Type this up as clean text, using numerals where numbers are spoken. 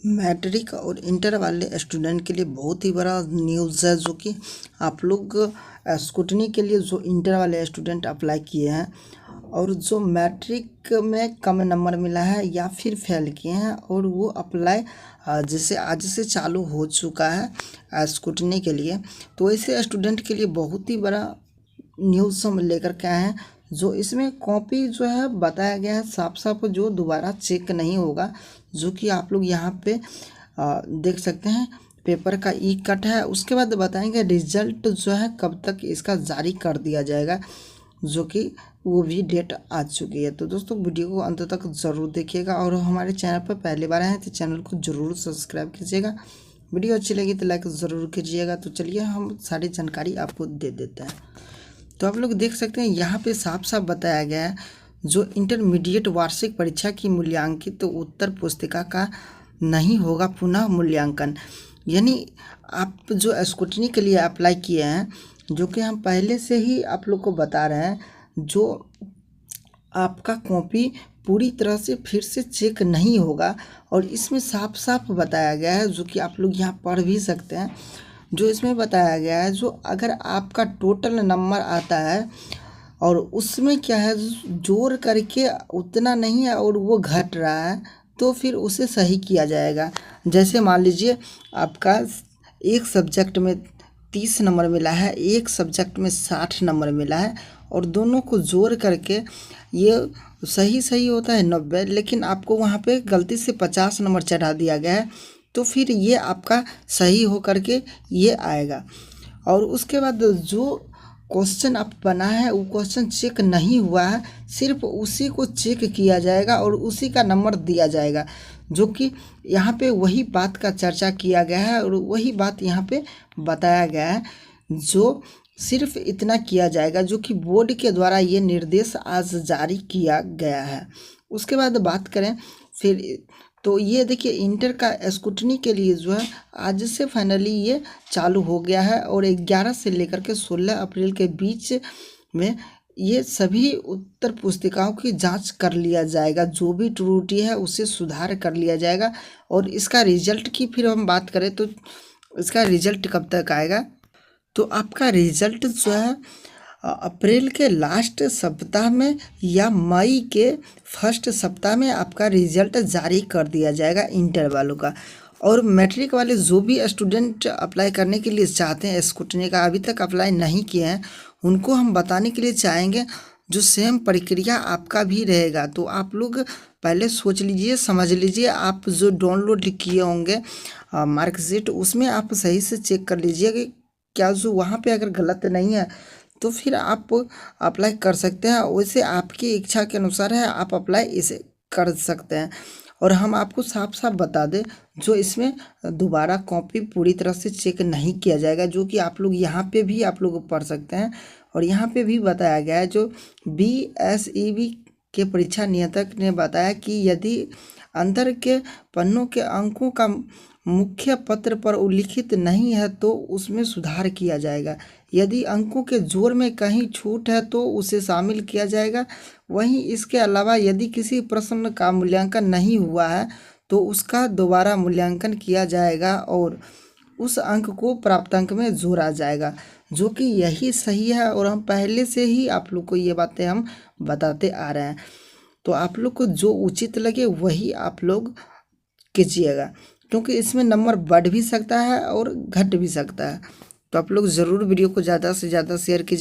Matric और inter वाले student के लिए बहुत ही बड़ा न्यूज़ है, जो कि आप लोग स्कूटनी के लिए जो इंटर वाले स्टूडेंट अप्लाई किए हैं और जो मैट्रिक में कम नंबर मिला है या फिर फेल किए हैं और वो अप्लाई जैसे आज से चालू हो चुका है स्कूटनी के लिए, तो ऐसे स्टूडेंट के लिए बहुत ही बड़ा न्यूज़ हम लेकर के आए हैं। जो इसमें कॉपी जो है बताया गया है साफ साफ, जो दोबारा चेक नहीं होगा, जो कि आप लोग यहाँ पे देख सकते हैं। पेपर का ई कट है। उसके बाद बताएंगे रिजल्ट जो है कब तक इसका जारी कर दिया जाएगा, जो कि वो भी डेट आ चुकी है। तो दोस्तों वीडियो को अंत तक ज़रूर देखिएगा और हमारे चैनल पर पहली बार आए हैं तो चैनल को ज़रूर सब्सक्राइब कीजिएगा। वीडियो अच्छी लगी तो लाइक ज़रूर कीजिएगा। तो चलिए हम सारी जानकारी आपको दे देते हैं। तो आप लोग देख सकते हैं यहाँ पे साफ साफ बताया गया है, जो इंटरमीडिएट वार्षिक परीक्षा की मूल्यांकित तो उत्तर पुस्तिका का नहीं होगा पुनः मूल्यांकन। यानी आप जो स्कूटनी के लिए अप्लाई किए हैं, जो कि हम पहले से ही आप लोग को बता रहे हैं, जो आपका कॉपी पूरी तरह से फिर से चेक नहीं होगा। और इसमें साफ साफ बताया गया है, जो कि आप लोग यहाँ पढ़ भी सकते हैं। जो इसमें बताया गया है, जो अगर आपका टोटल नंबर आता है और उसमें क्या है जोड़ करके उतना नहीं है और वो घट रहा है, तो फिर उसे सही किया जाएगा। जैसे मान लीजिए आपका एक सब्जेक्ट में 30 नंबर मिला है, एक सब्जेक्ट में 60 नंबर मिला है और दोनों को जोड़ करके ये सही होता है 90, लेकिन आपको वहाँ पे गलती से 50 नंबर चढ़ा दिया गया है, तो फिर ये आपका सही हो करके ये आएगा। और उसके बाद जो क्वेश्चन आप बना है वो क्वेश्चन चेक नहीं हुआ है, सिर्फ उसी को चेक किया जाएगा और उसी का नंबर दिया जाएगा। जो कि यहाँ पे वही बात का चर्चा किया गया है और वही बात यहाँ पे बताया गया है, जो सिर्फ इतना किया जाएगा, जो कि बोर्ड के द्वारा ये निर्देश आज जारी किया गया है। उसके बाद बात करें फिर, तो ये देखिए इंटर का स्कूटनी के लिए जो है आज से फाइनली ये चालू हो गया है और 11 से लेकर के 16 अप्रैल के बीच में ये सभी उत्तर पुस्तिकाओं की जांच कर लिया जाएगा। जो भी त्रुटि है उसे सुधार कर लिया जाएगा। और इसका रिजल्ट की फिर हम बात करें तो इसका रिजल्ट कब तक आएगा, तो आपका रिजल्ट जो है अप्रैल के लास्ट सप्ताह में या मई के फर्स्ट सप्ताह में आपका रिजल्ट जारी कर दिया जाएगा इंटर वालों का। और मैट्रिक वाले जो भी स्टूडेंट अप्लाई करने के लिए चाहते हैं स्कूटनी का, अभी तक अप्लाई नहीं किए हैं, उनको हम बताने के लिए चाहेंगे जो सेम प्रक्रिया आपका भी रहेगा। तो आप लोग पहले सोच लीजिए, समझ लीजिए, आप जो डाउनलोड किए होंगे मार्कशीट, उसमें आप सही से चेक कर लीजिए कि क्या जो वहाँ पे अगर गलत नहीं है तो फिर आप अप्लाई कर सकते हैं। वैसे आपकी इच्छा के अनुसार है, आप अप्लाई इसे कर सकते हैं। और हम आपको साफ साफ बता दें, जो इसमें दोबारा कॉपी पूरी तरह से चेक नहीं किया जाएगा, जो कि आप लोग यहाँ पे भी आप लोग पढ़ सकते हैं। और यहाँ पे भी बताया गया है, जो bseb के परीक्षा नियंत्रक ने बताया कि यदि अंदर के पन्नों के अंकों का मुख्य पत्र पर उल्लिखित नहीं है तो उसमें सुधार किया जाएगा। यदि अंकों के जोड़ में कहीं छूट है तो उसे शामिल किया जाएगा। वहीं इसके अलावा यदि किसी प्रश्न का मूल्यांकन नहीं हुआ है तो उसका दोबारा मूल्यांकन किया जाएगा और उस अंक को प्राप्तांक में जोड़ा जाएगा, जो कि यही सही है। और हम पहले से ही आप लोग को ये बातें हम बताते आ रहे हैं। तो आप लोग को जो उचित लगे वही आप लोग कीजिएगा, क्योंकि इसमें नंबर बढ़ भी सकता है और घट भी सकता है। तो आप लोग ज़रूर वीडियो को ज़्यादा से ज़्यादा शेयर कीजिए।